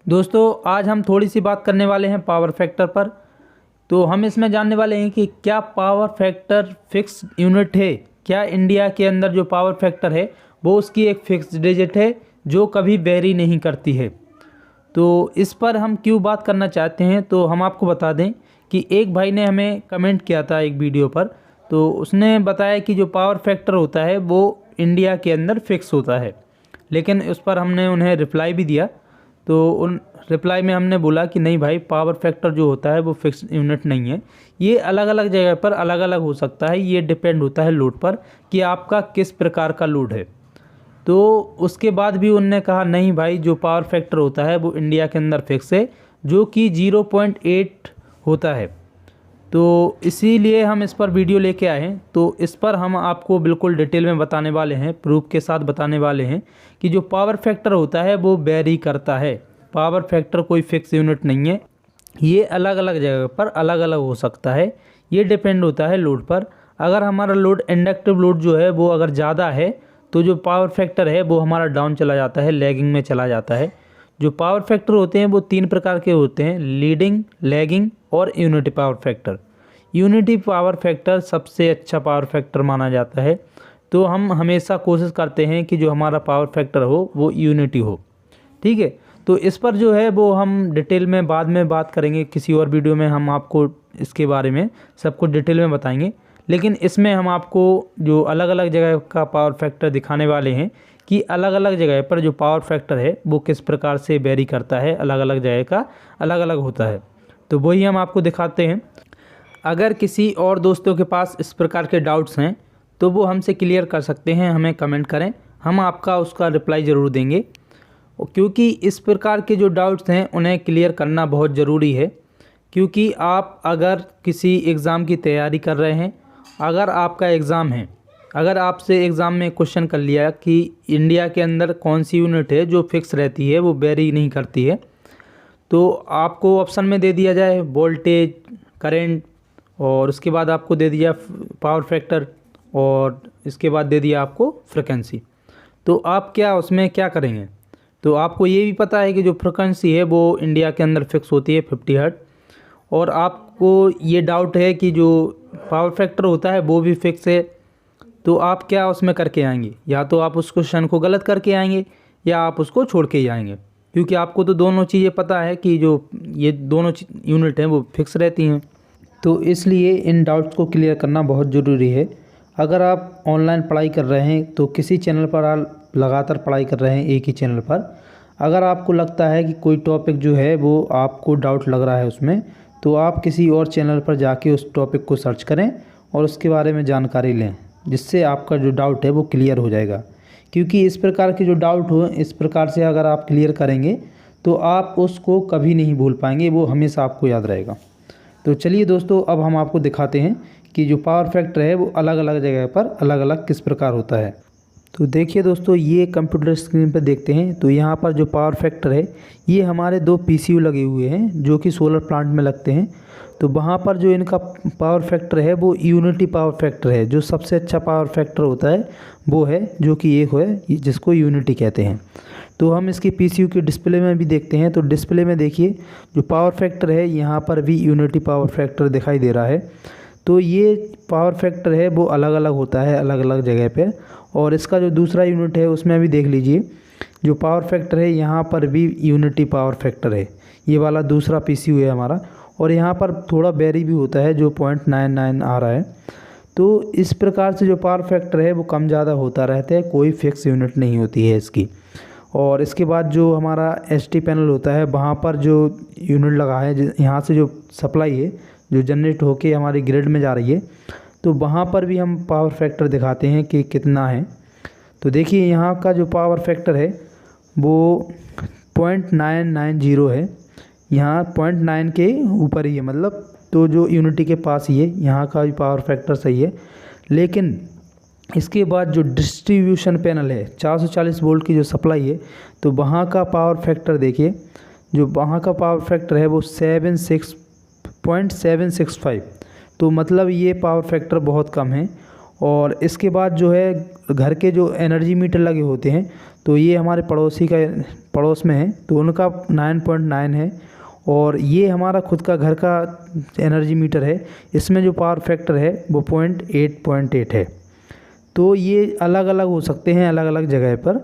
दोस्तों आज हम थोड़ी सी बात करने वाले हैं पावर फैक्टर पर। तो हम इसमें जानने वाले हैं कि क्या पावर फैक्टर फिक्स यूनिट है। क्या इंडिया के अंदर जो पावर फैक्टर है वो उसकी एक फिक्स डिजिट है जो कभी वेरी नहीं करती है। तो इस पर हम क्यों बात करना चाहते हैं, तो हम आपको बता दें कि एक भाई ने हमें कमेंट किया था एक वीडियो पर। तो उसने बताया कि जो पावर फैक्टर होता है वो इंडिया के अंदर फिक्स होता है, लेकिन उस पर हमने उन्हें रिप्लाई भी दिया। तो उन रिप्लाई में हमने बोला कि नहीं भाई, पावर फैक्टर जो होता है वो फिक्स यूनिट नहीं है। ये अलग अलग जगह पर अलग अलग हो सकता है। ये डिपेंड होता है लोड पर कि आपका किस प्रकार का लोड है। तो उसके बाद भी उनने कहा नहीं भाई, जो पावर फैक्टर होता है वो इंडिया के अंदर फिक्स है, जो कि 0.8 होता है। तो इसीलिए हम इस पर वीडियो लेके आए हैं। तो इस पर हम आपको बिल्कुल डिटेल में बताने वाले हैं, प्रूफ के साथ बताने वाले हैं कि जो पावर फैक्टर होता है वो वेरी करता है। पावर फैक्टर कोई फिक्स यूनिट नहीं है, ये अलग अलग जगह पर अलग अलग हो सकता है। ये डिपेंड होता है लोड पर। अगर हमारा लोड इंडक्टिव लोड जो है वो अगर ज़्यादा है तो जो पावर फैक्टर है वो हमारा डाउन चला जाता है, लैगिंग में चला जाता है। जो पावर फैक्टर होते हैं वो 3 प्रकार के होते हैं, लीडिंग, लैगिंग और unity power factor. Unity power factor सबसे अच्छा पावर फैक्टर माना जाता है। तो हम हमेशा कोशिश करते हैं कि जो हमारा पावर फैक्टर हो वो यूनिटी हो। ठीक है, तो इस पर जो है वो हम डिटेल में बाद में बात करेंगे, किसी और वीडियो में हम आपको इसके बारे में सब कुछ डिटेल में बताएंगे। लेकिन इसमें हम आपको जो अलग अलग जगह का पावर फैक्टर दिखाने वाले हैं कि अलग अलग जगह पर जो पावर फैक्टर है वो किस प्रकार से वेरी करता है, अलग अलग जगह का अलग अलग होता है। तो वही हम आपको दिखाते हैं। अगर किसी और दोस्तों के पास इस प्रकार के डाउट्स हैं तो वो हमसे क्लियर कर सकते हैं, हमें कमेंट करें, हम आपका उसका रिप्लाई ज़रूर देंगे। क्योंकि इस प्रकार के जो डाउट्स हैं उन्हें क्लियर करना बहुत ज़रूरी है। क्योंकि आप अगर किसी एग्ज़ाम की तैयारी कर रहे हैं, अगर आपका एग्ज़ाम है, अगर आपसे एग्ज़ाम में क्वेश्चन कर लिया कि इंडिया के अंदर कौन सी यूनिट है जो फिक्स रहती है, वो वेरी नहीं करती है, तो आपको ऑप्शन में दे दिया जाए वोल्टेज, करंट, और उसके बाद आपको दे दिया पावर फैक्टर, और इसके बाद दे दिया आपको फ्रिक्वेंसी। तो आप क्या उसमें क्या करेंगे? तो आपको ये भी पता है कि जो फ्रिक्वेंसी है वो इंडिया के अंदर फिक्स होती है 50 हर्ट्ज, और आपको ये डाउट है कि जो पावर फैक्टर होता है वो भी फिक्स है। तो आप क्या उसमें करके आएंगे? या तो आप उस क्वेश्चन को गलत करके आएंगे या आप उसको छोड़ के ही आएंगे, क्योंकि आपको तो दोनों चीज़ें पता है कि जो ये दोनों यूनिट हैं वो फिक्स रहती हैं। तो इसलिए इन डाउट्स को क्लियर करना बहुत ज़रूरी है। अगर आप ऑनलाइन पढ़ाई कर रहे हैं तो किसी चैनल पर आप लगातार पढ़ाई कर रहे हैं, एक ही चैनल पर, अगर आपको लगता है कि कोई टॉपिक जो है वो आपको डाउट लग रहा है उसमें, तो आप किसी और चैनल पर जाके उस टॉपिक को सर्च करें और उसके बारे में जानकारी लें, जिससे आपका जो डाउट है वो क्लियर हो जाएगा। क्योंकि इस प्रकार के जो डाउट हो, इस प्रकार से अगर आप क्लियर करेंगे तो आप उसको कभी नहीं भूल पाएंगे, वो हमेशा आपको याद रहेगा। तो चलिए दोस्तों, अब हम आपको दिखाते हैं कि जो पावर फैक्टर है वो अलग अलग जगह पर अलग अलग किस प्रकार होता है। तो देखिए दोस्तों, ये कंप्यूटर स्क्रीन पर देखते हैं तो यहाँ पर जो पावर फैक्टर है, ये हमारे 2 पीसीयू लगे हुए हैं जो कि सोलर प्लांट में लगते हैं। तो वहाँ पर जो इनका पावर फैक्टर है वो यूनिटी पावर फैक्टर है। जो सबसे अच्छा पावर फैक्टर होता है वो है जो कि एक है, जिसको यूनिटी कहते हैं। तो हम इसकी पीसीयू की डिस्प्ले में भी देखते हैं। तो डिस्प्ले में देखिए जो पावर फैक्टर है, यहाँ पर भी यूनिटी पावर फैक्टर दिखाई दे रहा है। तो ये पावर फैक्टर है वो अलग अलग होता है अलग अलग जगह पे। और इसका जो दूसरा यूनिट है उसमें भी देख लीजिए, जो पावर फैक्टर है यहाँ पर भी यूनिटी पावर फैक्टर है। ये वाला दूसरा पीसीयू है हमारा, और यहाँ पर थोड़ा वेरी भी होता है, जो 0.99 आ रहा है। तो इस प्रकार से जो पावर फैक्टर है वो कम ज़्यादा होता रहता है, कोई फिक्स यूनिट नहीं होती है इसकी। और इसके बाद जो हमारा एसटी पैनल होता है, वहाँ पर जो यूनिट लगा है, यहाँ से जो सप्लाई है जो जनरेट होके हमारी ग्रिड में जा रही है, तो वहाँ पर भी हम पावर फैक्टर दिखाते हैं कि कितना है। तो देखिए यहाँ का जो पावर फैक्टर है वो 0.990 है, यहाँ 0.9 के ऊपर ही है, मतलब तो जो यूनिटी के पास ही है, यहाँ का भी पावर फैक्टर सही है। लेकिन इसके बाद जो डिस्ट्रीब्यूशन पैनल है, 440 वोल्ट की जो सप्लाई है, तो वहाँ का पावर फैक्टर देखिए, जो वहाँ का पावर फैक्टर है वो 0.765। तो मतलब ये पावर फैक्टर बहुत कम है। और इसके बाद जो है घर के जो एनर्जी मीटर लगे होते हैं, तो ये हमारे पड़ोस में है, तो उनका 9.9 है। और ये हमारा खुद का घर का एनर्जी मीटर है, इसमें जो पावर फैक्टर है वो 0.8 है। तो ये अलग अलग हो सकते हैं अलग अलग जगह पर।